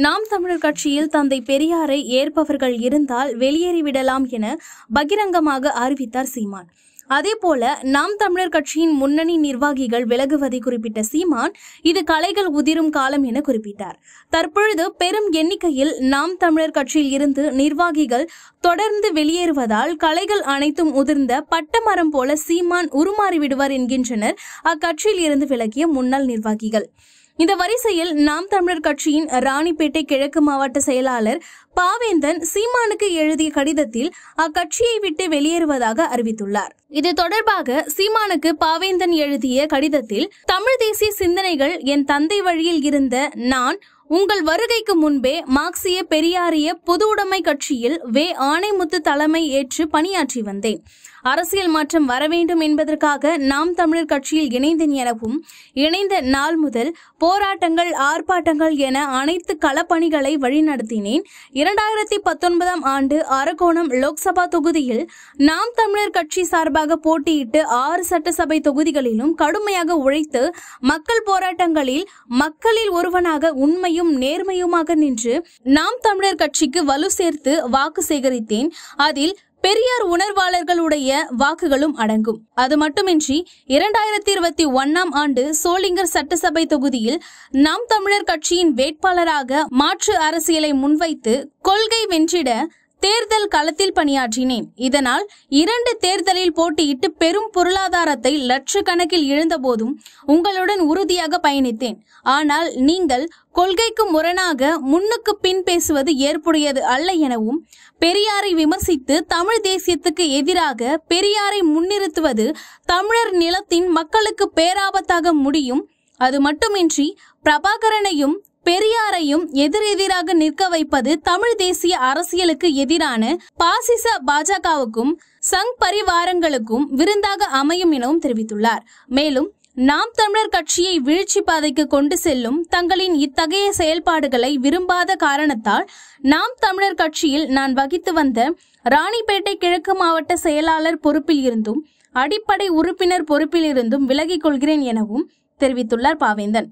நாம் தமிழர் கட்சியில் தந்தை பெரியாரை ஏற்பவர்கள் இருந்தால் வெளியேறிவிடலாம் என பகிரங்கமாக அறிவித்தார் சீமான். அதேபோல நாம் தமிழர் கட்சியின் முன்னணி நிர்வாகிகள் விலகுவதை குறிப்பிட்ட சீமான் இது களைகள் உதிரும் காலம் என குறிப்பிட்டார். தற்பொழுது பெரும் எண்ணிக்கையில் நாம் தமிழர் கட்சியில் இருந்து நிர்வாகிகள் தொடர்ந்து வெளியேறுவதால் களைகள் அனைத்தும் உதிர்ந்த பட்டமரம் போல சீமான் உருமாறிவிடுவார் என்கின்றனர் அக்கட்சியில் இருந்து விலகிய முன்னாள் நிர்வாகிகள். இந்த வரிசையில் நாம் தமிழர் கட்சியின் ராணிப்பேட்டை கிழக்கு மாவட்ட செயலாளர் பாவேந்தன் சீமானுக்கு எழுதிய கடிதத்தில் அக்கட்சியை விட்டு வெளியேறுவதாக அறிவித்துள்ளார். இது தொடர்பாக சீமானுக்கு பாவேந்தன் எழுதிய கடிதத்தில், தமிழ் தேசிய சிந்தனைகள் என் தந்தை வழியில் இருந்த நான் உங்கள் வருகைக்கு முன்பே மார்க்சிய பெரியாரிய பொது உடைமை கட்சியில் வே. ஆணைமுத்து தலைமை ஏற்று பணியாற்றி வந்தேன். அரசியல் மாற்றம் வர வேண்டும் என்பதற்காக நாம் தமிழர் கட்சியில் இணைந்தேன் எனவும் இணைந்த நாள் முதல் போராட்டங்கள், ஆர்ப்பாட்டங்கள் என அனைத்து களப்பணிகளை வழிநடத்தினேன். 2019 ஆண்டு அரக்கோணம் லோக்சபா தொகுதியில் நாம் தமிழர் கட்சி சார்பாக போட்டியிட்டு 6 சட்டசபை தொகுதிகளிலும் கடுமையாக உழைத்து மக்கள் போராட்டங்களில் மக்களில் ஒருவனாக உண்மையும் நேர்மையுமாக நின்று நாம் தமிழர் கட்சிக்கு வலு சேர்த்து வாக்கு சேகரித்தேன். அதில் பெரியார் உணர்வாளர்களுடைய வாக்குகளும் அடங்கும். அது மட்டுமின்றி 2021 ஆண்டு சோளிங்கர் சட்டசபை தொகுதியில் நாம் தமிழர் கட்சியின் வேட்பாளராக மாற்று அரசியலை முன்வைத்து கொள்கை வென்றிட தேர்தல் களத்தில் பணியாற்றினேன். இதனால் 2 தேர்தலில் போட்டியிட்டு பெரும் பொருளாதாரத்தை லட்சக்கணக்கில் இழந்த போதும் உங்களுடன் உறுதியாக பயணித்தேன். ஆனால் நீங்கள் கொள்கைக்கு முரணாக முன்னுக்கு பின் பேசுவது ஏற்புடையது அல்ல எனவும், பெரியாரை விமர்சித்து தமிழ் தேசியத்துக்கு எதிராக பெரியாரை முன்னிறுத்துவது தமிழர் நிலத்தின் மக்களுக்கு பேராபத்தாக முடியும். அது மட்டுமின்றி பிரபாகரனையும் பெரியாரையும் எதிரெதிராக நிற்க வைப்பது தமிழ் தேசிய அரசியலுக்கு எதிரான பாசிச பாஜகவுக்கும் சங் பரிவாரங்களுக்கும் விருந்தாக அமையும் எனவும் தெரிவித்துள்ளார். மேலும் நாம் தமிழர் கட்சியை வீழ்ச்சி பாதைக்கு கொண்டு செல்லும் தங்களின் இத்தகைய செயல்பாடுகளை விரும்பாத காரணத்தால் நாம் தமிழர் கட்சியில் நான் வகித்து வந்த ராணிப்பேட்டை கிழக்கு மாவட்ட செயலாளர் பொறுப்பில் இருந்தும் அடிப்படை உறுப்பினர் பொறுப்பில் இருந்தும் விலகிக் கொள்கிறேன் எனவும் தெரிவித்துள்ளார் பாவேந்தன்.